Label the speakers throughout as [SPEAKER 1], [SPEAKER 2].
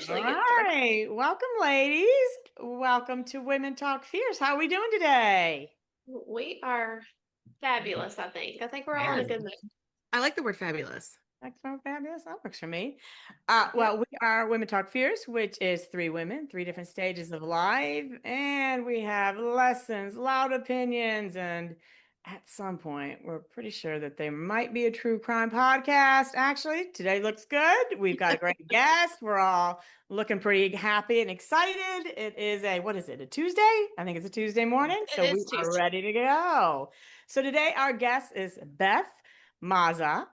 [SPEAKER 1] actually
[SPEAKER 2] All
[SPEAKER 1] get started.
[SPEAKER 2] right. Welcome, ladies. Welcome to Women Talk Fierce. How are we doing today?
[SPEAKER 1] We are fabulous, I think. I think we're all in a good
[SPEAKER 3] Fabulous.
[SPEAKER 1] mood.
[SPEAKER 3] I like the word fabulous.
[SPEAKER 2] Excellent, fabulous. That works for me.
[SPEAKER 1] Yep.
[SPEAKER 2] We are Women Talk Fierce, which is three women, three different stages of life. And we have lessons, loud opinions, and at some point, we're pretty sure that there might be a true crime podcast. Actually, today looks good. We've got a great guest. We're all looking pretty happy and excited. It is what is it, a Tuesday? I think it's a Tuesday morning.
[SPEAKER 1] It
[SPEAKER 2] So
[SPEAKER 1] is
[SPEAKER 2] we are
[SPEAKER 1] Tuesday.
[SPEAKER 2] ready to go. So today, our guest is Beth Mazza.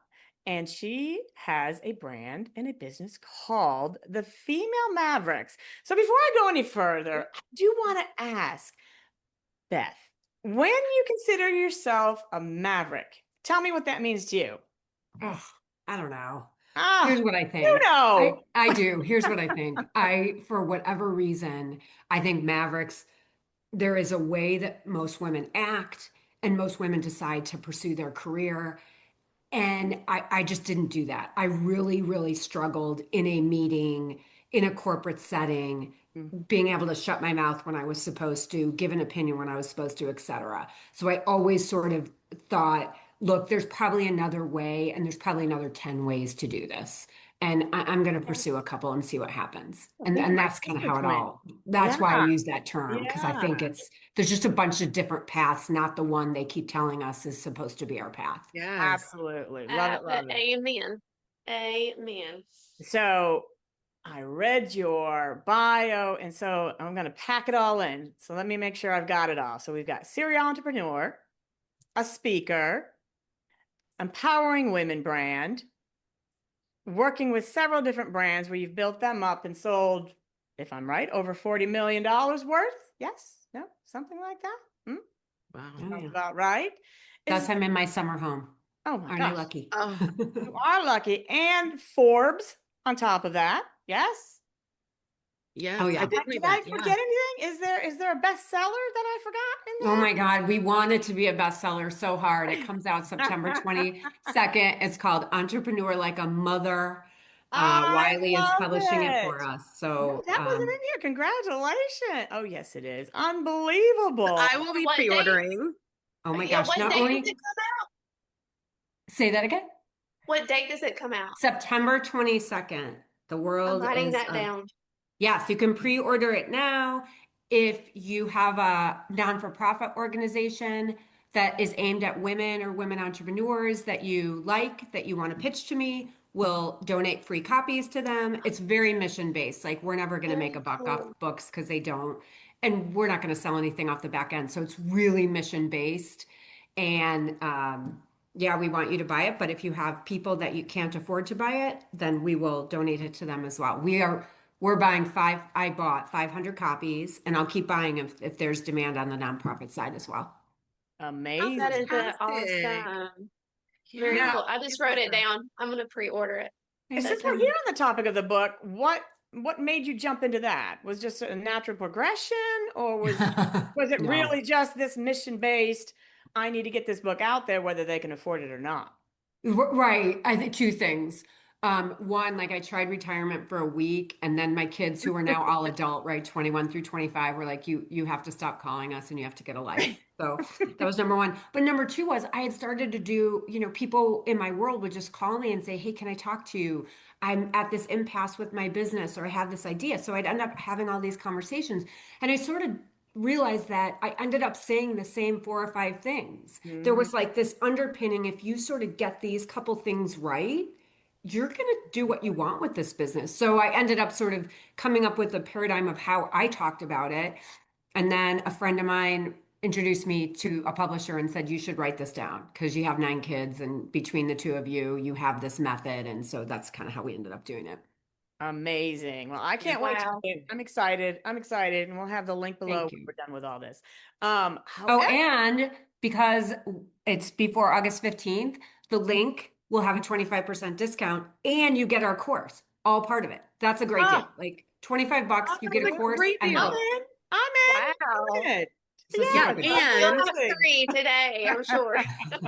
[SPEAKER 2] And she has a brand and a business called the Female Mavericks. So before I go any further, I do want to ask Beth, when you consider yourself a maverick, tell me what that means to you.
[SPEAKER 4] Oh, I don't know.
[SPEAKER 2] Ah,
[SPEAKER 4] Here's what I
[SPEAKER 2] you
[SPEAKER 4] think.
[SPEAKER 2] know.
[SPEAKER 4] I do. Here's what I think. For whatever reason, I think Mavericks, there is a way that most women act and most women decide to pursue their career. And I just didn't do that. I really, really struggled in a meeting, in a corporate setting,
[SPEAKER 2] Mm.
[SPEAKER 4] being able to shut my mouth when I was supposed to, give an opinion when I was supposed to, et cetera. So I always sort of thought, look, there's probably another way, and there's probably another 10 ways to do this. And I'm going to pursue a couple and see what happens. And,
[SPEAKER 2] Be
[SPEAKER 4] and
[SPEAKER 2] my
[SPEAKER 4] that's kind of
[SPEAKER 2] sister
[SPEAKER 4] how it
[SPEAKER 2] twin.
[SPEAKER 4] that's why I
[SPEAKER 2] Yeah,
[SPEAKER 4] use that term, because I think
[SPEAKER 2] yeah.
[SPEAKER 4] there's just a bunch of different paths, not the one they keep telling us is supposed to be our path.
[SPEAKER 3] Yes.
[SPEAKER 2] Absolutely. Love it, love it.
[SPEAKER 1] Amen. Amen.
[SPEAKER 2] So I read your bio, and so I'm going to pack it all in. So let me make sure I've got it all. So we've got serial entrepreneur, a speaker, empowering women brand, working with several different brands where you've built them up and sold, if I'm right, over $40 million worth. Yes? No? Something like that? Hmm?
[SPEAKER 3] Wow.
[SPEAKER 4] Oh,
[SPEAKER 2] Sounds
[SPEAKER 4] yeah.
[SPEAKER 2] about right.
[SPEAKER 4] Thus, I'm in my summer home.
[SPEAKER 2] Oh my
[SPEAKER 4] Aren't I
[SPEAKER 2] gosh.
[SPEAKER 4] lucky?
[SPEAKER 3] Oh,
[SPEAKER 2] You are lucky. And Forbes on top of that. Yes?
[SPEAKER 3] yes.
[SPEAKER 4] Oh, yeah.
[SPEAKER 3] I did
[SPEAKER 2] Did
[SPEAKER 3] read
[SPEAKER 2] I
[SPEAKER 3] that.
[SPEAKER 2] forget
[SPEAKER 3] Yeah.
[SPEAKER 2] anything? Is there a bestseller that I forgot in
[SPEAKER 4] Oh
[SPEAKER 2] there?
[SPEAKER 4] my God, we want it to be a bestseller so hard. It comes out September 22nd. It's called Entrepreneur Like a Mother.
[SPEAKER 2] I
[SPEAKER 4] Wiley is
[SPEAKER 2] love
[SPEAKER 4] publishing it for
[SPEAKER 2] it.
[SPEAKER 4] us.
[SPEAKER 2] No,
[SPEAKER 4] So,
[SPEAKER 2] that wasn't in here. Congratulations. Oh, yes, it is. Unbelievable.
[SPEAKER 3] I will be
[SPEAKER 1] What date?
[SPEAKER 3] pre-ordering.
[SPEAKER 4] oh my
[SPEAKER 1] Yeah,
[SPEAKER 4] gosh,
[SPEAKER 1] what
[SPEAKER 4] not
[SPEAKER 1] date does it
[SPEAKER 4] only
[SPEAKER 1] come out?
[SPEAKER 4] say that again.
[SPEAKER 1] What date does it come out?
[SPEAKER 4] September 22nd. The
[SPEAKER 1] I'm
[SPEAKER 4] world
[SPEAKER 1] writing
[SPEAKER 4] is
[SPEAKER 1] that down.
[SPEAKER 4] yes, you can pre-order it now. If you have a non-for-profit organization that is aimed at women or women entrepreneurs that you like, that you want to pitch to me, we'll donate free copies to them. It's very mission-based. Like we're never going to make a
[SPEAKER 1] Very
[SPEAKER 4] buck off
[SPEAKER 1] cool.
[SPEAKER 4] books because they don't, and we're not going to sell anything off the back end. So it's really mission-based. And yeah, we want you to buy it. But if you have people that you can't afford to buy it, then we will donate it to them as well. We're buying I bought 500 copies, and I'll keep buying if there's demand on the nonprofit side as well.
[SPEAKER 1] Oh, that
[SPEAKER 2] Amazing.
[SPEAKER 1] is
[SPEAKER 3] Fantastic.
[SPEAKER 1] awesome. Very
[SPEAKER 3] Yeah.
[SPEAKER 2] Now,
[SPEAKER 1] cool. I just wrote it down. I'm going to pre-order it.
[SPEAKER 2] since
[SPEAKER 1] That's
[SPEAKER 2] we're
[SPEAKER 1] it.
[SPEAKER 2] here on the topic of the book, what made you jump into that? Was just a natural progression, or was it
[SPEAKER 4] No.
[SPEAKER 2] really just this mission based? I need to get this book out there, whether they can afford it or not.
[SPEAKER 4] Right. I think two things. One, like I tried retirement for a week, and then my kids, who are now all adult, right, 21 through 25, were like, you have to stop calling us and you have to get a life. So that was number one. But number two was I had started to do, people in my world would just call me and say, hey, can I talk to you? I'm at this impasse with my business, or I have this idea. So I'd end up having all these conversations. And I sort of realized that I ended up saying the same four or five things. There
[SPEAKER 2] Mhm.
[SPEAKER 4] was like this underpinning, if you sort of get these couple things right, you're going to do what you want with this business. So I ended up sort of coming up with a paradigm of how I talked about it. And then a friend of mine introduced me to a publisher and said, you should write this down because you have 9 kids, and between the two of you, you have this method. And so that's kind of how we ended up doing it.
[SPEAKER 2] Amazing. Well, I can't wait to
[SPEAKER 1] Wow.
[SPEAKER 2] see it. I'm excited. I'm excited. And we'll have the link below
[SPEAKER 4] Thank
[SPEAKER 2] when
[SPEAKER 4] you.
[SPEAKER 2] we're done with all this.
[SPEAKER 4] Oh,
[SPEAKER 2] However,
[SPEAKER 4] and because it's before August 15th, the link will have a 25% discount and you get our course, all part of it. That's a great deal.
[SPEAKER 2] oh,
[SPEAKER 4] Like $25, you get a
[SPEAKER 3] That's a
[SPEAKER 4] course
[SPEAKER 3] great
[SPEAKER 4] and the
[SPEAKER 2] I'm
[SPEAKER 3] deal.
[SPEAKER 4] book.
[SPEAKER 2] in. I'm
[SPEAKER 1] Wow.
[SPEAKER 2] in.
[SPEAKER 4] So
[SPEAKER 3] Yeah.
[SPEAKER 4] super
[SPEAKER 2] Yes,
[SPEAKER 4] good.
[SPEAKER 1] We'll
[SPEAKER 3] And
[SPEAKER 1] have
[SPEAKER 2] absolutely.
[SPEAKER 1] 3 today, I'm sure.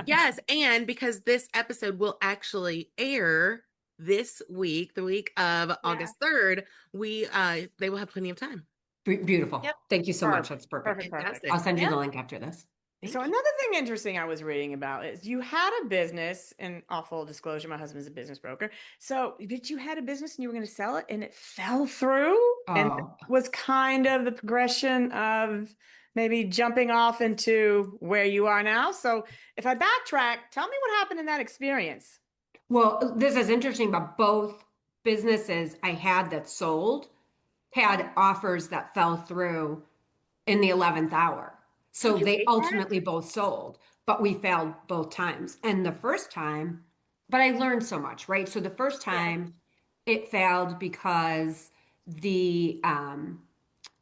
[SPEAKER 3] yes. And because this episode will actually air this week, the week of August 3rd, they will have plenty of time.
[SPEAKER 4] Beautiful.
[SPEAKER 1] Yep.
[SPEAKER 4] Thank you so much. That's perfect.
[SPEAKER 2] Perfect.
[SPEAKER 3] Fantastic.
[SPEAKER 4] I'll send you
[SPEAKER 1] Yeah.
[SPEAKER 4] the link after this.
[SPEAKER 2] So another thing interesting I was reading about is you had a business, and all full disclosure, my husband's a business broker. So, but you had a business and you were going to sell it and it fell through and
[SPEAKER 4] Oh.
[SPEAKER 2] was kind of the progression of maybe jumping off into where you are now. So if I backtrack, tell me what happened in that experience.
[SPEAKER 4] Well, this is interesting, but both businesses I had that sold had offers that fell through in the 11th hour. So
[SPEAKER 2] Don't you
[SPEAKER 4] they
[SPEAKER 2] hate that?
[SPEAKER 4] ultimately both sold, but we failed both times. And the first time, but I learned so much, right? So the first time it failed because the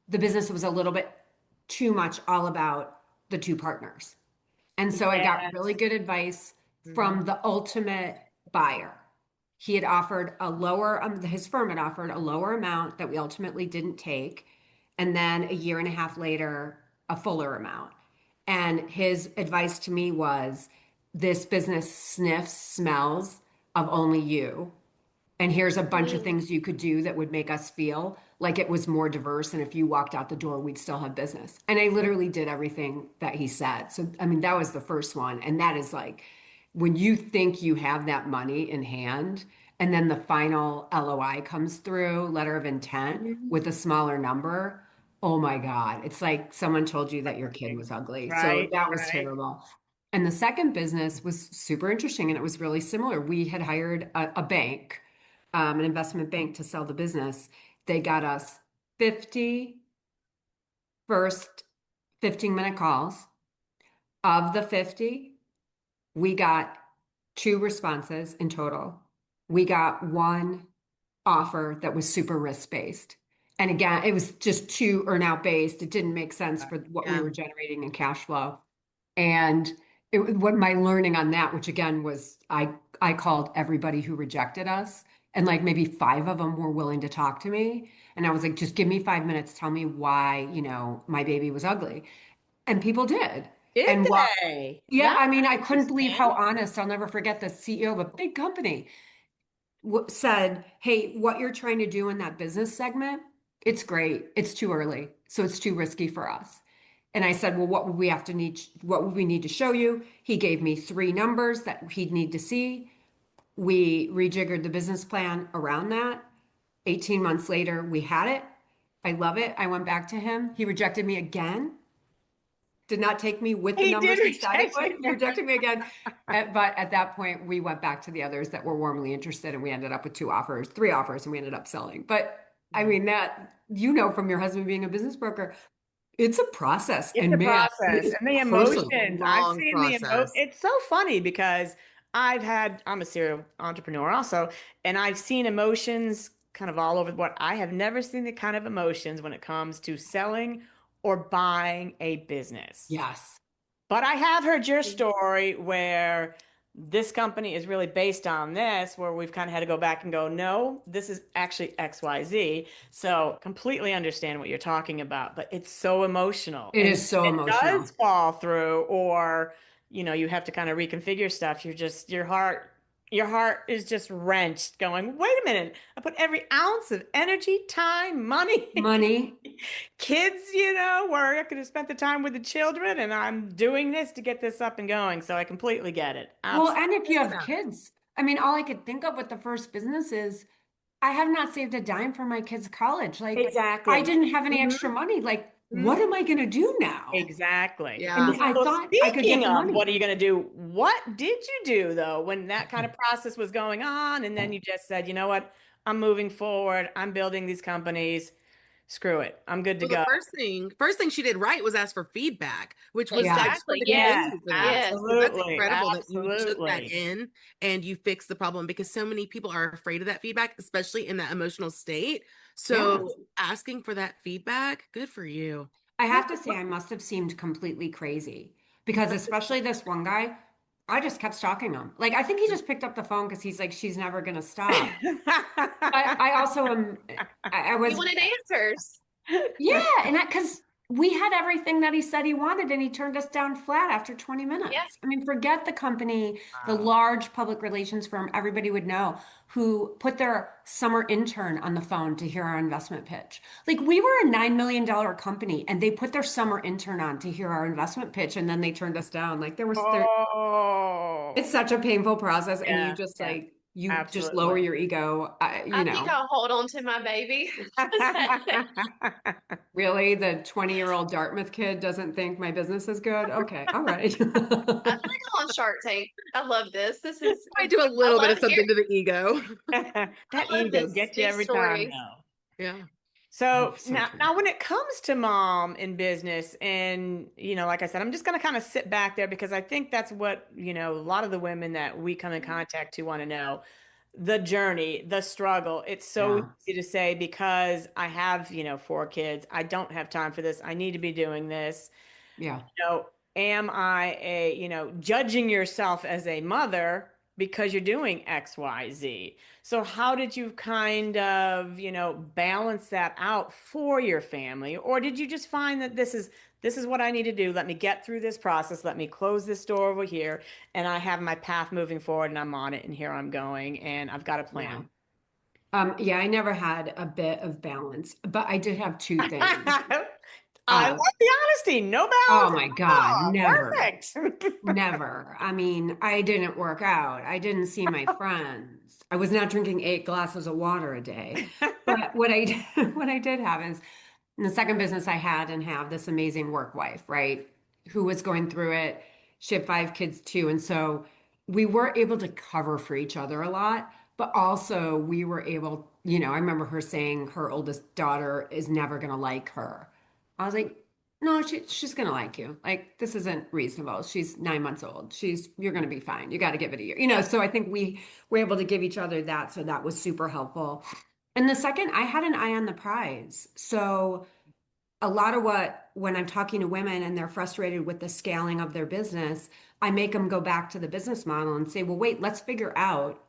[SPEAKER 4] business was a little bit too much all about the two partners. And so I got really good advice from the ultimate buyer. He had offered a lower, his firm had offered a lower amount that we ultimately didn't take. And then a year and a half later, a fuller amount. And his advice to me was, this business sniffs, smells of only you. And here's a bunch of things you could do that would make us feel like it was more diverse. And if you walked out the door, we'd still have business. And I literally did everything that he said. So, I mean, that was the first one. And that is like, when you think you have that money in hand, and then the final LOI comes through, letter of intent, with a smaller number. Oh my God. It's like someone told you that your kid was ugly. So
[SPEAKER 2] Right,
[SPEAKER 4] that was
[SPEAKER 2] right.
[SPEAKER 4] terrible. And the second business was super interesting, and it was really similar. We had hired a bank, an investment bank, to sell the business. They got us 50 first 15-minute calls. Of the 50, we got 2 responses in total. We got 1 offer that was super risk-based. And again, it was just too earn-out based. It didn't make sense for what we were generating in cash flow. And what my learning on that, which again was, I called everybody who rejected us, and like maybe 5 of them were willing to talk to me. And I was like, just give me 5 minutes, tell me why, my baby was ugly. And people did.
[SPEAKER 2] Did
[SPEAKER 4] And
[SPEAKER 2] they?
[SPEAKER 4] yeah,
[SPEAKER 2] That's
[SPEAKER 4] I mean, I couldn't believe how
[SPEAKER 2] interesting.
[SPEAKER 4] honest. I'll never forget the CEO of a big company said, hey, what you're trying to do in that business segment, it's great. It's too early. So it's too risky for us. And I said, well, what would we need to show you? He gave me 3 numbers that he'd need to see. We rejiggered the business plan around that. 18 months later, we had it. I love it. I went back to him. He rejected me again. Did not take me with the
[SPEAKER 2] He
[SPEAKER 4] numbers
[SPEAKER 2] did
[SPEAKER 4] he said it
[SPEAKER 2] reject
[SPEAKER 4] would.
[SPEAKER 2] you.
[SPEAKER 4] He rejected me again. But at that point, we went back to the others that were warmly interested, and we ended up with 3 offers, and we ended up selling. But I mean, that, from your husband being a business broker, it's a process.
[SPEAKER 2] It's
[SPEAKER 4] And
[SPEAKER 2] a
[SPEAKER 4] man,
[SPEAKER 2] process,
[SPEAKER 4] it's
[SPEAKER 2] and the
[SPEAKER 4] personal.
[SPEAKER 2] emotions. I've
[SPEAKER 3] Long
[SPEAKER 2] seen
[SPEAKER 3] process.
[SPEAKER 2] It's so funny because I'm a serial entrepreneur also, and I've seen emotions kind of all over the board. I have never seen the kind of emotions when it comes to selling or buying a business.
[SPEAKER 4] Yes.
[SPEAKER 2] But I have heard your story where this company is really based on this, where we've kind of had to go back and go, no, this is actually XYZ. So completely understand what you're talking about, but it's so emotional.
[SPEAKER 4] It
[SPEAKER 2] And
[SPEAKER 4] is so
[SPEAKER 2] it
[SPEAKER 4] emotional.
[SPEAKER 2] does fall through, or, you have to kind of reconfigure stuff. Your heart is just wrenched going, wait a minute, I put every ounce of energy, time, money,
[SPEAKER 4] Money.
[SPEAKER 2] kids, where I could have spent the time with the children, and I'm doing this to get this up and going. So I completely get it.
[SPEAKER 4] Well,
[SPEAKER 2] Absolutely.
[SPEAKER 4] and if you have kids, I mean, all I could think of with the first business is, I have not saved a dime for my kids' college. Like,
[SPEAKER 2] Exactly.
[SPEAKER 4] I didn't have any
[SPEAKER 2] Mhm.
[SPEAKER 4] extra money. Like, what am I going to do now?
[SPEAKER 2] Exactly.
[SPEAKER 3] Yeah.
[SPEAKER 4] And I
[SPEAKER 2] So
[SPEAKER 4] thought I could get
[SPEAKER 2] speaking
[SPEAKER 4] the
[SPEAKER 2] of,
[SPEAKER 4] money.
[SPEAKER 2] what are you going to do? What did you do though when that kind of process was going on, and then you just said, you know what, I'm moving forward. I'm building these companies. Screw it. I'm good to
[SPEAKER 3] Well, the
[SPEAKER 2] go.
[SPEAKER 3] first thing she did right was ask for feedback, which was
[SPEAKER 4] Yeah.
[SPEAKER 3] I just
[SPEAKER 1] Exactly.
[SPEAKER 3] want to
[SPEAKER 1] Yes.
[SPEAKER 3] commend
[SPEAKER 2] Yes,
[SPEAKER 3] you for that.
[SPEAKER 1] Yes.
[SPEAKER 3] Because that's
[SPEAKER 2] absolutely.
[SPEAKER 3] incredible that you took that
[SPEAKER 2] Absolutely.
[SPEAKER 3] in and you fixed the problem, because so many people are afraid of that feedback, especially in that emotional state. So asking for that feedback, good for you.
[SPEAKER 4] I have to say, I must have seemed completely crazy, because especially this one guy, I just kept stalking him. Like, I think he just picked up the phone because he's like, she's never going to stop. I also am, I
[SPEAKER 1] You
[SPEAKER 4] was,
[SPEAKER 1] wanted answers.
[SPEAKER 4] yeah. And because we had everything that he said he wanted and he turned us down flat after 20 minutes.
[SPEAKER 1] Yeah.
[SPEAKER 4] I mean, forget the company, the
[SPEAKER 2] Wow.
[SPEAKER 4] large public relations firm everybody would know who put their summer intern on the phone to hear our investment pitch. Like we were a $9 million company and they put their summer intern on to hear our investment pitch and then they turned us down. Like
[SPEAKER 2] Oh,
[SPEAKER 4] it's such a painful process and you
[SPEAKER 2] yeah,
[SPEAKER 4] just
[SPEAKER 2] yeah,
[SPEAKER 4] like, you just lower
[SPEAKER 2] absolutely.
[SPEAKER 4] your ego,
[SPEAKER 1] I think I'll hold on to my baby.
[SPEAKER 4] Really, the 20-year-old Dartmouth kid doesn't think my business is good? Okay, all right.
[SPEAKER 1] I think I'm on Shark Tank. I love this. This is
[SPEAKER 3] I do a
[SPEAKER 1] I
[SPEAKER 3] little bit
[SPEAKER 1] love
[SPEAKER 3] of something
[SPEAKER 1] hearing
[SPEAKER 3] to the ego.
[SPEAKER 2] That
[SPEAKER 1] I love
[SPEAKER 2] ego gets you
[SPEAKER 1] these
[SPEAKER 2] every time,
[SPEAKER 1] stories.
[SPEAKER 2] though.
[SPEAKER 3] Yeah.
[SPEAKER 2] So
[SPEAKER 4] Oh, so
[SPEAKER 2] now,
[SPEAKER 4] true.
[SPEAKER 2] now when it comes to mom in business, and like I said, I'm just going to kind of sit back there because I think that's what, a lot of the women that we come in contact to want to know. The journey, the struggle. It's so
[SPEAKER 4] Yeah,
[SPEAKER 2] easy to say because I have, 4 kids. I don't have time for this. I need to be doing this.
[SPEAKER 4] yeah.
[SPEAKER 2] Am I judging yourself as a mother because you're doing X, Y, Z? So how did you kind of, balance that out for your family? Or did you just find that this is what I need to do. Let me get through this process. Let me close this door over here. And I have my path moving forward and I'm on it and here I'm going and I've got a
[SPEAKER 4] Yeah.
[SPEAKER 2] plan.
[SPEAKER 4] Yeah, I never had a bit of balance, but I did have two things.
[SPEAKER 2] I love
[SPEAKER 4] Uh,
[SPEAKER 2] the honesty. No
[SPEAKER 4] oh
[SPEAKER 2] balance
[SPEAKER 4] my
[SPEAKER 2] at
[SPEAKER 4] God,
[SPEAKER 2] all.
[SPEAKER 4] never.
[SPEAKER 2] Perfect.
[SPEAKER 4] Never. I mean, I didn't work out. I didn't see my friends. I was not drinking 8 glasses of water a day. But what I did, what I did have is in the second business I had and have this amazing work wife, right? Who was going through it. She had 5 kids too. And so we were able to cover for each other a lot, but also we were able, I remember her saying her oldest daughter is never going to like her. I was like, no, she's gonna like you. Like this isn't reasonable. She's 9 months old. You're gonna be fine. You got to give it a year. So I think we were able to give each other that. So that was super helpful. And the second, I had an eye on the prize. So a lot of when I'm talking to women and they're frustrated with the scaling of their business, I make them go back to the business model and say, well, wait, let's figure out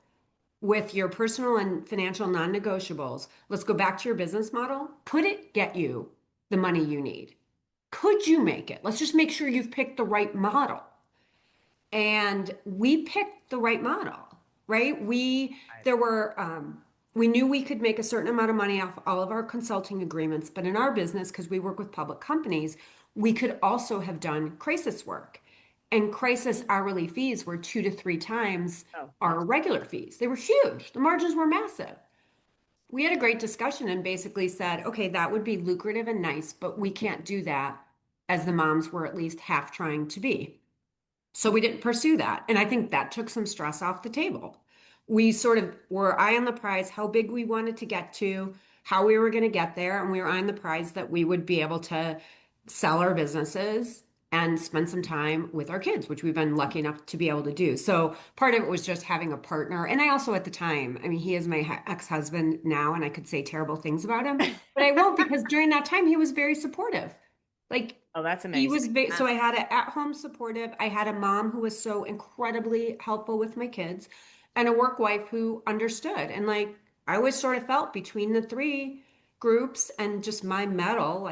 [SPEAKER 4] with your personal and financial non-negotiables, let's go back to your business model. Could it get you the money you need? Could you make it? Let's just make sure you've picked the right model. And we picked the right model, right? We knew we could make a certain amount of money off all of our consulting agreements, but in our business, because we work with public companies, we could also have done crisis work. And crisis hourly fees were 2 to 3 times
[SPEAKER 2] Oh,
[SPEAKER 4] our regular fees. They were huge. The margins were massive. We had a great discussion and basically said, okay, that would be lucrative and nice, but we can't do that as the moms were at least half trying to be. So we didn't pursue that. And I think that took some stress off the table. We sort of were eye on the prize, how big we wanted to get to, how we were going to get there. And we were on the prize that we would be able to sell our businesses and spend some time with our kids, which we've been lucky enough to be able to do. So part of it was just having a partner. And I also, at the time, I mean, he is my ex-husband now, and I could say terrible things about him, but I won't because during that time, he was very supportive. Like,
[SPEAKER 2] oh, that's
[SPEAKER 4] he was
[SPEAKER 2] amazing.
[SPEAKER 4] so I had an at-home supportive. I had a mom who was so incredibly helpful with my kids, and a work wife who understood. And like I always sort of felt between the three groups and just my mettle,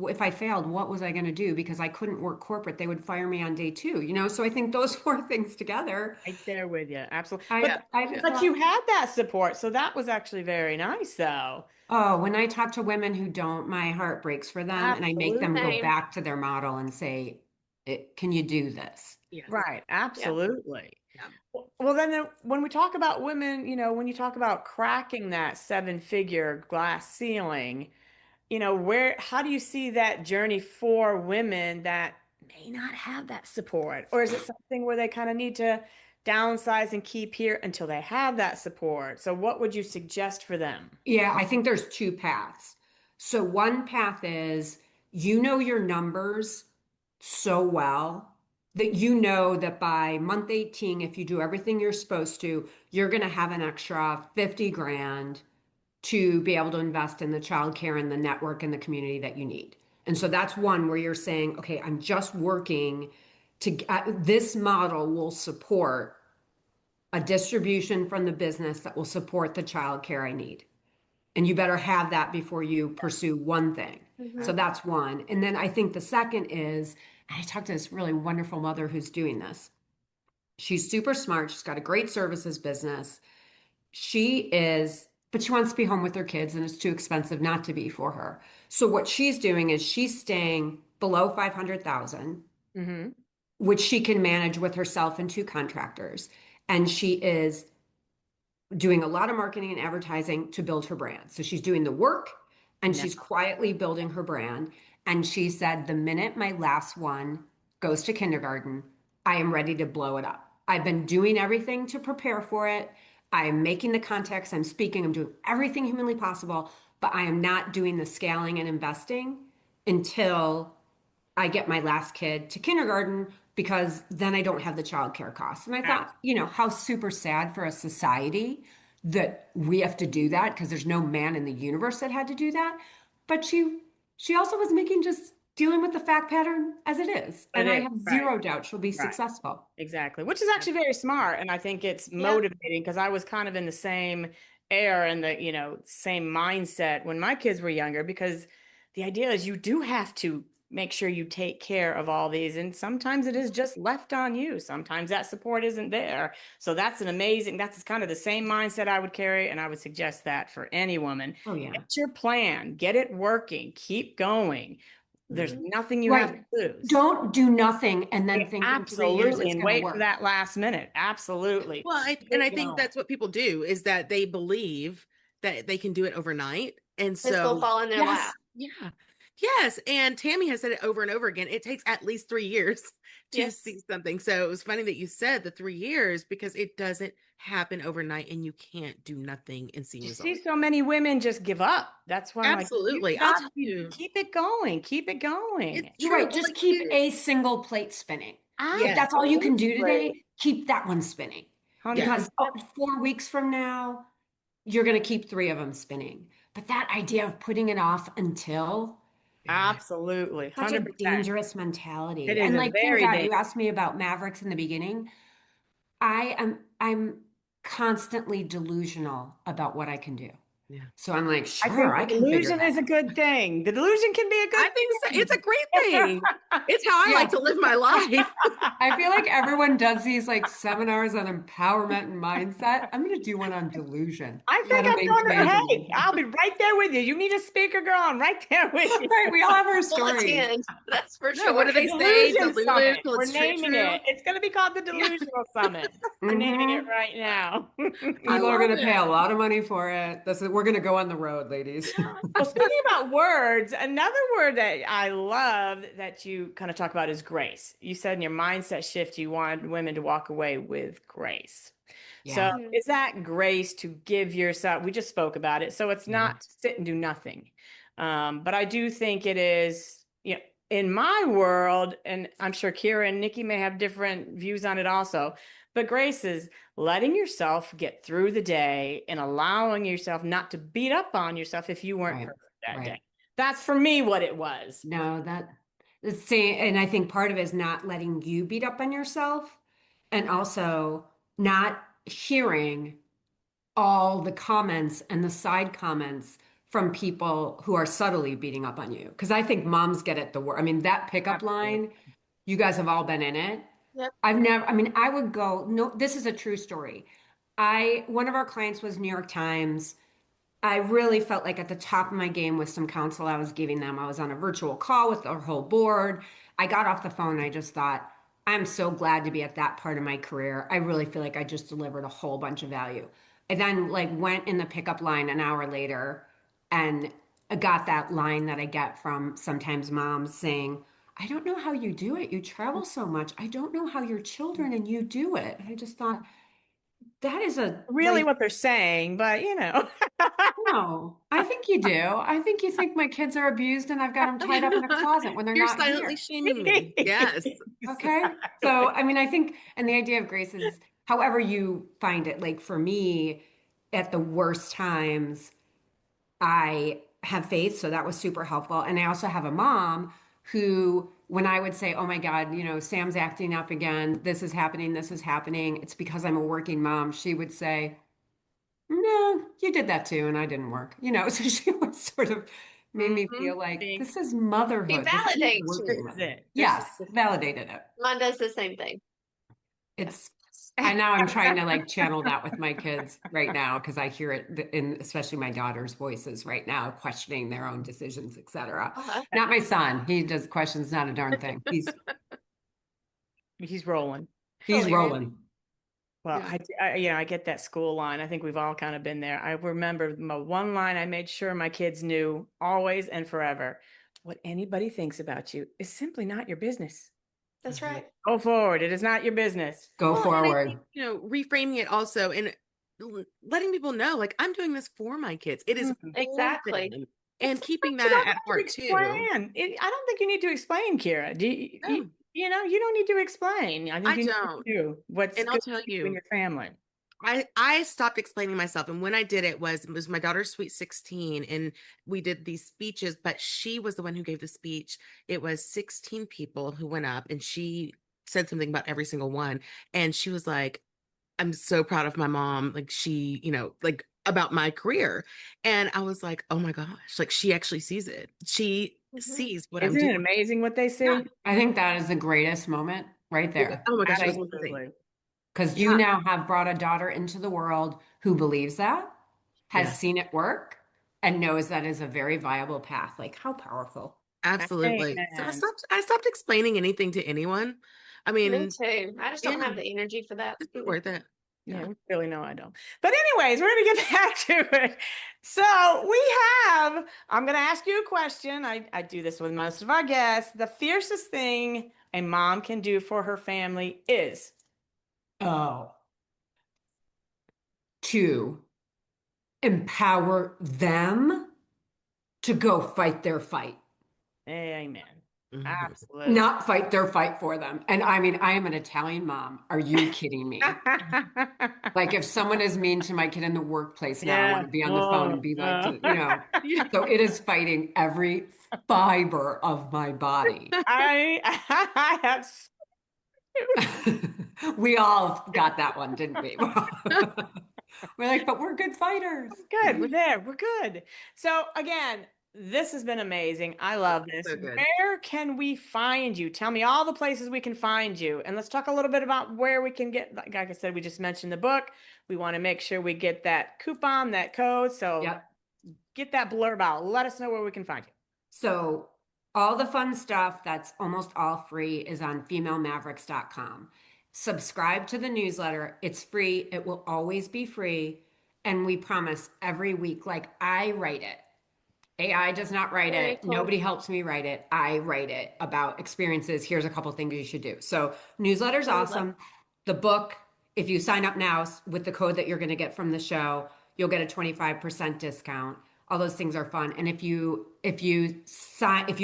[SPEAKER 4] if I failed, what was I going to do? Because I couldn't work corporate. They would fire me on day two. So I think those 4 things together,
[SPEAKER 2] Right there with you. Absolutely.
[SPEAKER 4] I, I just
[SPEAKER 2] But
[SPEAKER 4] thought,
[SPEAKER 2] you had that support. So that was actually very nice, though.
[SPEAKER 4] oh, when I talk to women who don't, my heart breaks for them, and I make them go
[SPEAKER 2] Absolutely.
[SPEAKER 1] Same.
[SPEAKER 4] back to their model and say, can you do this?
[SPEAKER 3] Yes.
[SPEAKER 2] Right.
[SPEAKER 1] Yeah.
[SPEAKER 2] Absolutely.
[SPEAKER 3] Yeah.
[SPEAKER 2] Well, then when we talk about women, when you talk about cracking that 7-figure glass ceiling, how do you see that journey for women that may not have that support? Or is it something where they kind of need to downsize and keep here until they have that support? So what would you suggest for them?
[SPEAKER 4] Yeah, I think there's 2 paths. So one path is you know your numbers so well that you know that by month 18, if you do everything you're supposed to, you're going to have an extra 50 grand to be able to invest in the childcare and the network and the community that you need. And so that's one where you're saying, okay, I'm just working to this model will support a distribution from the business that will support the childcare I need. And you better have that before you pursue one thing. So that's one. And then I think the second is, and I talked to this really wonderful mother who's doing this. She's super smart. She's got a great services business. But she wants to be home with her kids and it's too expensive not to be for her. So what she's doing is she's staying below 500,000,
[SPEAKER 2] Mm-hmm.
[SPEAKER 4] which she can manage with herself and two contractors. And she is doing a lot of marketing and advertising to build her brand. So she's doing the work and she's quietly building her brand. And she said, the minute my last one goes to kindergarten, I am ready to blow it up. I've been doing everything to prepare for it. I am making the contacts, I'm speaking, I'm doing everything humanly possible, but I am not doing the scaling and investing until I get my last kid to kindergarten, because then I don't have the childcare costs. And I thought, how super sad for a society that we have to do that, because there's no man in the universe that had to do that. But she also was just dealing with the fact pattern as it is. And I have zero doubt she'll be successful.
[SPEAKER 2] Exactly. Which is actually very smart. And I think it's motivating, because I was kind of in the same air and the, same mindset when my kids were younger, because the idea is you do have to make sure you take care of all these. And sometimes it is just left on you. Sometimes that support isn't there. So that's kind of the same mindset I would carry. And I would suggest that for any woman.
[SPEAKER 4] Oh, yeah.
[SPEAKER 2] Get your plan, get it working, keep going. There's nothing you have to lose.
[SPEAKER 4] Don't do nothing and then think
[SPEAKER 2] absolutely
[SPEAKER 4] and
[SPEAKER 2] wait for that last minute. Absolutely.
[SPEAKER 3] Well, I think that's what people do, is that they believe that they can do it overnight. And so
[SPEAKER 1] this will fall in their lap.
[SPEAKER 3] Yeah. Yes. And Tammy has said it over and over again. It takes at least 3 years to see something. So it was funny that you said the 3 years, because it doesn't happen overnight and you can't do nothing and see results.
[SPEAKER 2] See so many women just give up. That's why
[SPEAKER 3] absolutely.
[SPEAKER 2] I'm like, keep it going. Keep it going.
[SPEAKER 4] You're right. Just keep a single plate spinning. If that's all you can do today, keep that one spinning. 100%. Because 4 weeks from now, you're going to keep 3 of them spinning. But that idea of putting it off until...
[SPEAKER 2] Absolutely. 100%.
[SPEAKER 4] Such a dangerous mentality.
[SPEAKER 2] It is
[SPEAKER 4] and
[SPEAKER 2] thank God
[SPEAKER 4] you asked me about Mavericks in the beginning. I'm constantly delusional about what I can do. Yeah. So I'm like, sure, I can.
[SPEAKER 2] Delusion is a good thing. The delusion can be a good thing.
[SPEAKER 3] I think so. It's a great thing. It's how I like to live my life.
[SPEAKER 4] I feel like everyone does these seminars on empowerment and mindset. I'm going to do one on delusion.
[SPEAKER 2] I think I'm going to, hey, I'll be right there with you. You need a speaker, girl. I'm right there with you.
[SPEAKER 4] Right. We all have our stories.
[SPEAKER 1] That's for sure.
[SPEAKER 3] What do they say?
[SPEAKER 2] Delusion. We're naming it. It's going to be called the Delusional Summit. We're naming it right now.
[SPEAKER 4] People are going to pay a lot of money for it. We're going to go on the road, ladies.
[SPEAKER 2] Well, speaking about words, another word that I love that you kind of talk about is grace. You said in your mindset shift, you want women to walk away with grace. Yeah. So is that grace to give yourself? We just spoke about it. So it's not to sit and do nothing. But I do think it is, in my world, and I'm sure Kira and Nikki may have different views on it also, but grace is letting yourself get through the day and allowing yourself not to beat up on yourself if you weren't perfect that day. That's for me what it was.
[SPEAKER 4] No, and I think part of it is not letting you beat up on yourself, and also not hearing all the comments and the side comments from people who are subtly beating up on you. Because I think moms get it the worst. I mean, that pickup line, you guys have all been in it.
[SPEAKER 1] Yep.
[SPEAKER 4] I would go, no, this is a true story. One of our clients was New York Times. I really felt like at the top of my game with some counsel I was giving them. I was on a virtual call with our whole board. I got off the phone and I just thought, I'm so glad to be at that part of my career. I really feel like I just delivered a whole bunch of value. I then went in the pickup line an hour later and I got that line that I get from sometimes moms saying, I don't know how you do it. You travel so much. I don't know how your children and you do it. I just thought that is
[SPEAKER 2] really what they're saying, but
[SPEAKER 4] no, I think you do. I think you think my kids are abused and I've got them tied up in a closet when they're
[SPEAKER 3] You're
[SPEAKER 4] not
[SPEAKER 3] silently shaming me. Yes.
[SPEAKER 4] Okay. So, I think, and the idea of grace is however you find it. Like for me, at the worst times, I have faith. So that was super helpful. And I also have a mom who, when I would say, oh my God, Sam's acting up again, this is happening, it's because I'm a working mom, she would say, no, you did that too, and I didn't work. So she would sort of made me
[SPEAKER 2] Mhm.
[SPEAKER 4] feel like
[SPEAKER 2] See?
[SPEAKER 4] this is motherhood. This isn't
[SPEAKER 1] validates
[SPEAKER 4] working
[SPEAKER 1] you.
[SPEAKER 2] This
[SPEAKER 4] with
[SPEAKER 2] is
[SPEAKER 4] me.
[SPEAKER 2] it.
[SPEAKER 4] Yes, validated it.
[SPEAKER 1] Mine does the same thing.
[SPEAKER 4] It's I now I'm trying to like channel that with my kids right now because I hear it in especially my daughter's voices right now, questioning their own decisions, etc.
[SPEAKER 1] Uh-huh.
[SPEAKER 4] Not my son. He does questions not a darn thing.
[SPEAKER 2] He's rolling.
[SPEAKER 4] He's
[SPEAKER 1] Hilarious.
[SPEAKER 4] rolling.
[SPEAKER 2] Well,
[SPEAKER 3] Yeah.
[SPEAKER 2] I get that school line. I think we've all kind of been there. I remember my one line I made sure my kids knew always and forever. What anybody thinks about you is simply not your business.
[SPEAKER 1] That's
[SPEAKER 4] Mhm.
[SPEAKER 1] right.
[SPEAKER 2] Go forward. It is not your business.
[SPEAKER 4] Go
[SPEAKER 3] Well, and I
[SPEAKER 4] forward.
[SPEAKER 3] think, reframing it also and letting people know, like, I'm doing this for my kids. It is
[SPEAKER 2] Mhm.
[SPEAKER 3] for
[SPEAKER 1] Exactly.
[SPEAKER 3] them. And keeping
[SPEAKER 2] You
[SPEAKER 3] that
[SPEAKER 2] don't
[SPEAKER 3] at
[SPEAKER 2] have to
[SPEAKER 3] heart too.
[SPEAKER 2] explain. I don't think you need to explain, Kira.
[SPEAKER 3] No,
[SPEAKER 2] You know, you don't need to explain. I think
[SPEAKER 3] I
[SPEAKER 2] you need
[SPEAKER 3] don't.
[SPEAKER 2] to do what's
[SPEAKER 3] And I'll
[SPEAKER 2] good
[SPEAKER 3] tell
[SPEAKER 2] for you and
[SPEAKER 3] you,
[SPEAKER 2] your family.
[SPEAKER 3] I stopped explaining myself. And when I did it was my daughter's sweet 16 and we did these speeches, but she was the one who gave the speech. It was 16 people who went up and she said something about every single one. And she was like, I'm so proud of my mom. Like she, like about my career. And I was like, oh my gosh, like she actually sees it. She
[SPEAKER 1] Mhm.
[SPEAKER 3] sees what I'm
[SPEAKER 2] Isn't it
[SPEAKER 3] doing.
[SPEAKER 2] amazing what they see?
[SPEAKER 3] Yeah.
[SPEAKER 4] I think that is the greatest moment right there.
[SPEAKER 3] Oh my gosh, it was
[SPEAKER 4] Like,
[SPEAKER 3] amazing.
[SPEAKER 2] Absolutely.
[SPEAKER 4] because you
[SPEAKER 3] Yeah.
[SPEAKER 4] now have brought a daughter into the world who believes that, has
[SPEAKER 3] Yes,
[SPEAKER 4] seen it work, and knows that is a very viable path. Like, how powerful.
[SPEAKER 3] absolutely. So
[SPEAKER 2] Amen.
[SPEAKER 3] I stopped explaining anything to anyone. I
[SPEAKER 1] Me
[SPEAKER 3] mean,
[SPEAKER 1] too. I just
[SPEAKER 3] yeah,
[SPEAKER 1] don't have the energy for that.
[SPEAKER 3] it's not worth it.
[SPEAKER 2] Yeah,
[SPEAKER 3] Yeah.
[SPEAKER 2] really, no, I don't. But anyways, we're gonna get back to it. So I'm gonna ask you a question. I do this with most of our guests. The fiercest thing a mom can do for her family is.
[SPEAKER 4] Oh, to empower them to go fight their fight,
[SPEAKER 2] Amen.
[SPEAKER 3] Mhm.
[SPEAKER 2] Absolutely.
[SPEAKER 4] not fight their fight for them. And I mean, I am an Italian mom. Are you kidding me? Like, if someone is mean to my kid in the workplace now, I want
[SPEAKER 2] Yeah.
[SPEAKER 4] to be on the phone
[SPEAKER 2] Oh,
[SPEAKER 4] and be like,
[SPEAKER 2] oh.
[SPEAKER 3] Yeah.
[SPEAKER 4] so it is fighting every fiber of my body.
[SPEAKER 2] I have.
[SPEAKER 4] We all got that one, didn't we? We're like, but we're good fighters.
[SPEAKER 2] Good. We're there. We're good. So again, this has been amazing. I love this.
[SPEAKER 3] So good.
[SPEAKER 2] Where can we find you? Tell me all the places we can find you. And let's talk a little bit about where we can get, like I said, we just mentioned the book. We want to make sure we get that coupon, that code. So
[SPEAKER 4] Yep.
[SPEAKER 2] get that blurb out. Let us know where we can find you.
[SPEAKER 4] So all the fun stuff that's almost all free is on femailemavericks.com. Subscribe to the newsletter. It's free. It will always be free. And we promise every week, like I write it. AI does not write
[SPEAKER 1] Very
[SPEAKER 4] it.
[SPEAKER 1] cool.
[SPEAKER 4] Nobody helps me write it. I write it about experiences. Here's a couple things you should do. So newsletter's
[SPEAKER 1] I love
[SPEAKER 4] awesome. The book, if you sign up now with the code that you're going to get from the show, you'll get a 25% discount. All those things are fun. And if you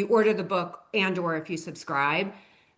[SPEAKER 4] order the book and or if you subscribe,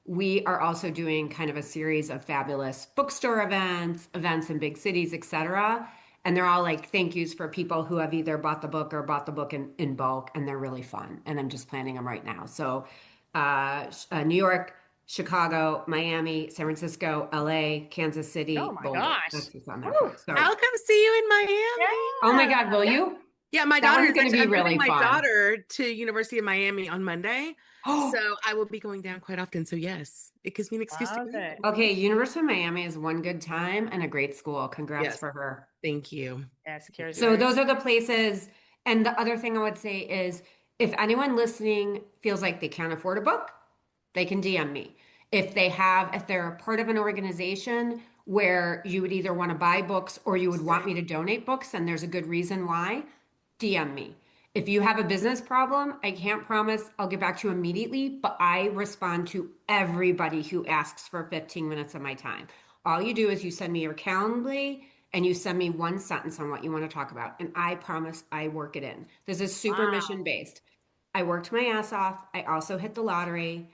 [SPEAKER 4] we are also doing kind of a series of fabulous bookstore events in big cities, etc. And they're all like thank yous for people who have either bought the book or bought the book in bulk, and they're really fun. And I'm just planning them right now. So, New York, Chicago, Miami, San Francisco, LA, Kansas City,
[SPEAKER 2] Oh my
[SPEAKER 4] Boulder.
[SPEAKER 2] gosh.
[SPEAKER 4] That's what's on there.
[SPEAKER 2] Woo.
[SPEAKER 4] So,
[SPEAKER 3] I'll come see you in Miami.
[SPEAKER 4] oh my God, will you?
[SPEAKER 3] Yeah, my
[SPEAKER 4] That
[SPEAKER 3] daughter
[SPEAKER 4] one's
[SPEAKER 3] is
[SPEAKER 4] gonna be
[SPEAKER 3] I'm
[SPEAKER 4] really
[SPEAKER 3] moving my
[SPEAKER 4] fun.
[SPEAKER 3] daughter to University of Miami on Monday.
[SPEAKER 4] Oh,
[SPEAKER 3] So I will be going down quite often. So yes, it gives me an excuse to
[SPEAKER 2] Love
[SPEAKER 3] go.
[SPEAKER 2] it.
[SPEAKER 4] okay. University of Miami is one good time and a great school. Congrats
[SPEAKER 3] Yes.
[SPEAKER 4] for her.
[SPEAKER 3] Thank you.
[SPEAKER 2] Yes, Kira's
[SPEAKER 4] So
[SPEAKER 2] very-
[SPEAKER 4] those are the places. And the other thing I would say is if anyone listening feels like they can't afford a book, they can DM me. If they're part of an organization where you would either want to buy books or you would want me to donate books, and there's a good reason why, DM me. If you have a business problem, I can't promise I'll get back to you immediately, but I respond to everybody who asks for 15 minutes of my time. All you do is you send me your Calendly and you send me one sentence on what you want to talk about, and I promise I work it in. This is super
[SPEAKER 2] Wow.
[SPEAKER 4] mission based. I worked my ass off. I also hit the lottery.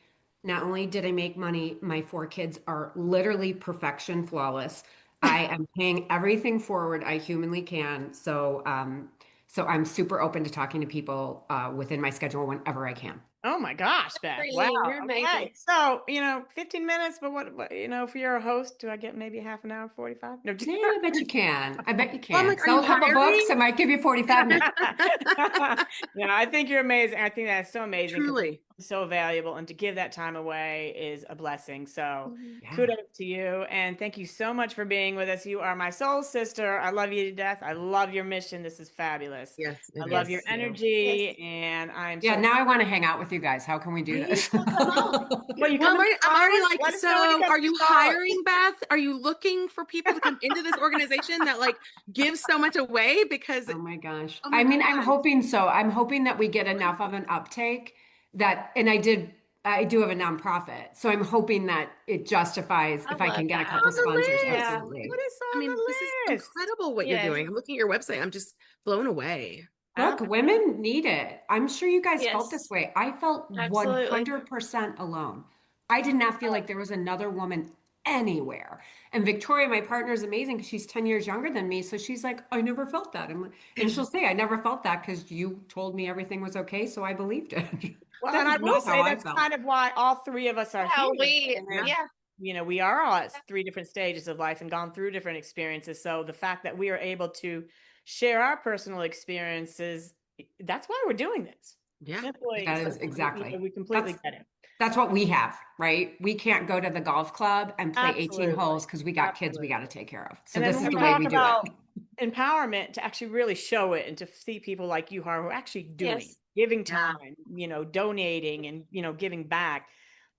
[SPEAKER 4] Not only did I make money, my 4 kids are literally perfection, flawless. I am paying everything forward I humanly can. So I'm super open to talking to people within my schedule whenever I can.
[SPEAKER 2] Oh my gosh, Beth.
[SPEAKER 1] for you.
[SPEAKER 2] Wow.
[SPEAKER 1] You're
[SPEAKER 2] Okay.
[SPEAKER 1] amazing.
[SPEAKER 2] So, 15 minutes, but what, if you're a host, do I get maybe half an hour, 45? No, just
[SPEAKER 4] Yeah, I bet you can. I bet you
[SPEAKER 3] Well, I'm
[SPEAKER 4] can.
[SPEAKER 3] like, are
[SPEAKER 4] Sell
[SPEAKER 3] you
[SPEAKER 4] a couple books. I
[SPEAKER 3] hiring?
[SPEAKER 4] might give you 45 minutes.
[SPEAKER 2] I think you're amazing. I think that's so amazing. 'Cause
[SPEAKER 3] Truly.
[SPEAKER 2] it's so valuable. And to give that time away is a blessing. So
[SPEAKER 1] Mhm.
[SPEAKER 4] Yeah.
[SPEAKER 2] kudos to you. And thank you so much for being with us. You are my soul sister. I love you to death. I love your mission. This is fabulous.
[SPEAKER 3] Yes,
[SPEAKER 2] I
[SPEAKER 3] it
[SPEAKER 2] love
[SPEAKER 3] is.
[SPEAKER 2] your
[SPEAKER 3] Thank you.
[SPEAKER 2] energy. And I'm
[SPEAKER 4] Yeah,
[SPEAKER 2] so
[SPEAKER 4] now I want to hang out with you guys. How can we do this?
[SPEAKER 1] Well, come on.
[SPEAKER 2] Well, you
[SPEAKER 3] Well,
[SPEAKER 2] come
[SPEAKER 3] I'm already
[SPEAKER 2] Let
[SPEAKER 3] like,
[SPEAKER 2] us know when you
[SPEAKER 3] so
[SPEAKER 2] come
[SPEAKER 3] are
[SPEAKER 2] to
[SPEAKER 3] you
[SPEAKER 2] Charlotte.
[SPEAKER 3] hiring, Beth? Are you looking for people to come into this organization that like gives so much away? Because
[SPEAKER 4] Oh my gosh.
[SPEAKER 3] oh my
[SPEAKER 4] I mean, I'm
[SPEAKER 3] gosh.
[SPEAKER 4] hoping so. I'm hoping that we get enough of an uptake that, and I do have a nonprofit. So I'm hoping that it justifies
[SPEAKER 1] I
[SPEAKER 4] if I
[SPEAKER 1] love
[SPEAKER 4] can get a
[SPEAKER 1] that.
[SPEAKER 4] couple
[SPEAKER 3] On the
[SPEAKER 4] sponsors.
[SPEAKER 3] list.
[SPEAKER 1] Yeah.
[SPEAKER 4] Absolutely.
[SPEAKER 2] What is
[SPEAKER 3] I
[SPEAKER 2] on
[SPEAKER 3] mean,
[SPEAKER 2] the
[SPEAKER 3] this is
[SPEAKER 2] list?
[SPEAKER 3] incredible what you're
[SPEAKER 1] Yes.
[SPEAKER 3] doing. I'm looking at your website. I'm just blown away.
[SPEAKER 4] Look, women need it. I'm sure you guys felt
[SPEAKER 1] Yes.
[SPEAKER 4] this way. I felt
[SPEAKER 1] Absolutely.
[SPEAKER 4] 100% alone. I did not feel like there was another woman anywhere. And Victoria, my partner, is amazing because she's 10 years younger than me. So she's like, I never felt that. And she'll say, I never felt that because you told me everything was okay. So I believed it.
[SPEAKER 2] Well,
[SPEAKER 4] That
[SPEAKER 2] and I
[SPEAKER 4] is
[SPEAKER 2] will
[SPEAKER 4] not
[SPEAKER 2] say
[SPEAKER 4] how I
[SPEAKER 2] that's
[SPEAKER 4] felt.
[SPEAKER 2] kind of why all three of us are
[SPEAKER 1] How
[SPEAKER 2] here. And,
[SPEAKER 1] yeah.
[SPEAKER 2] we are all at three different stages of life and gone through different experiences. So the fact that we are able to share our personal experiences, that's why we're doing this.
[SPEAKER 3] Yeah.
[SPEAKER 2] Simply,
[SPEAKER 4] That is
[SPEAKER 2] simply,
[SPEAKER 4] exactly.
[SPEAKER 2] we completely
[SPEAKER 4] That's
[SPEAKER 2] get it.
[SPEAKER 4] that's what we have, right? We can't go to the golf club and play 18
[SPEAKER 2] Absolutely.
[SPEAKER 4] holes because we got kids we
[SPEAKER 2] Absolutely.
[SPEAKER 4] got to take care of. So
[SPEAKER 2] And then
[SPEAKER 4] this
[SPEAKER 2] when
[SPEAKER 4] is
[SPEAKER 2] we
[SPEAKER 4] the way
[SPEAKER 2] talk
[SPEAKER 4] we do
[SPEAKER 2] about
[SPEAKER 4] it.
[SPEAKER 2] empowerment, to actually really show it and to see people like you who are actually doing,
[SPEAKER 1] Yes.
[SPEAKER 2] giving
[SPEAKER 3] Yeah.
[SPEAKER 2] time, donating and, giving back.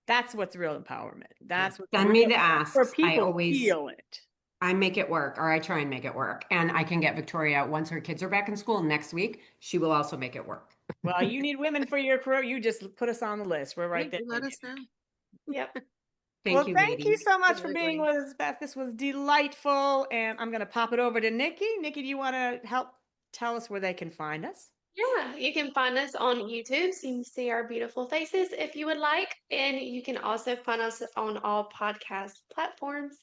[SPEAKER 2] That's what's real empowerment. That's what
[SPEAKER 4] Send me
[SPEAKER 2] real,
[SPEAKER 4] the
[SPEAKER 2] where
[SPEAKER 4] asks.
[SPEAKER 2] people feel it.
[SPEAKER 4] I make it work, or I try and make it work. And I can get Victoria, once her kids are back in school next week, she will also make it work.
[SPEAKER 2] Well, you need women for your career. You just put us on the list. We're right there.
[SPEAKER 3] Let us know.
[SPEAKER 1] Yep.
[SPEAKER 2] Well,
[SPEAKER 4] Thank you,
[SPEAKER 2] thank you
[SPEAKER 4] ladies.
[SPEAKER 2] so much for being
[SPEAKER 3] Absolutely.
[SPEAKER 2] with us, Beth. This was delightful. And I'm going to pop it over to Nikki. Nikki, do you want to help tell us where they can find us?
[SPEAKER 1] Yeah, you can find us on YouTube so you can see our beautiful faces if you would like. And you can also find us on all podcast platforms.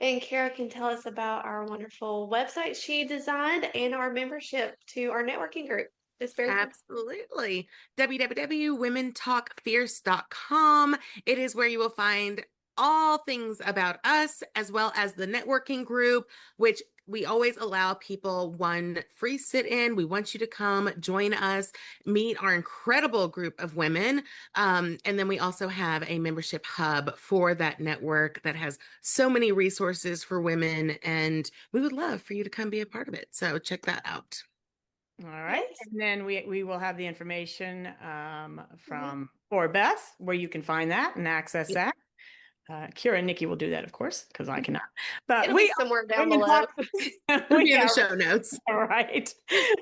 [SPEAKER 1] And Kara can tell us about our wonderful website she designed and our membership to our networking group. It's very cool.
[SPEAKER 3] Absolutely. www.womentalkfierce.com. It is where you will find all things about us, as well as the networking group, which we always allow people one free sit-in. We want you to come join us, meet our incredible group of women. And then we also have a membership hub for that network that has so many resources for women. And we would love for you to come be a part of it. So check that out.
[SPEAKER 2] All right.
[SPEAKER 1] Yes.
[SPEAKER 2] And then we will have the information for Beth, where you can find that and access that. Kira and Nikki will do that, of course, because I cannot. But
[SPEAKER 1] It'll be somewhere down
[SPEAKER 2] Women
[SPEAKER 1] below.
[SPEAKER 3] It'll be in the show notes.
[SPEAKER 2] All right.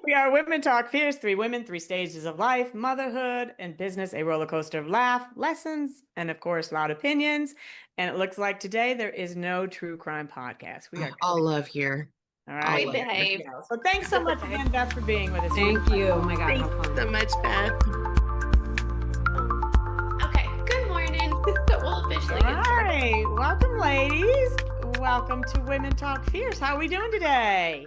[SPEAKER 2] We are Women Talk Fierce, 3 women, 3 stages of life, motherhood and business, a roller coaster of laugh, lessons, and of course, loud opinions. And it looks like today there is no true crime podcast. We are
[SPEAKER 3] All love here.
[SPEAKER 2] all right.
[SPEAKER 1] We behave.
[SPEAKER 2] So thanks so much again, Beth, for being with us.
[SPEAKER 4] Thank you. Oh my God, how
[SPEAKER 3] Thanks
[SPEAKER 4] fun.
[SPEAKER 3] so much, Beth.
[SPEAKER 1] Okay, good morning. We'll officially
[SPEAKER 2] All
[SPEAKER 1] get started.
[SPEAKER 2] right. Welcome, ladies. Welcome to Women Talk Fierce. How are we doing today?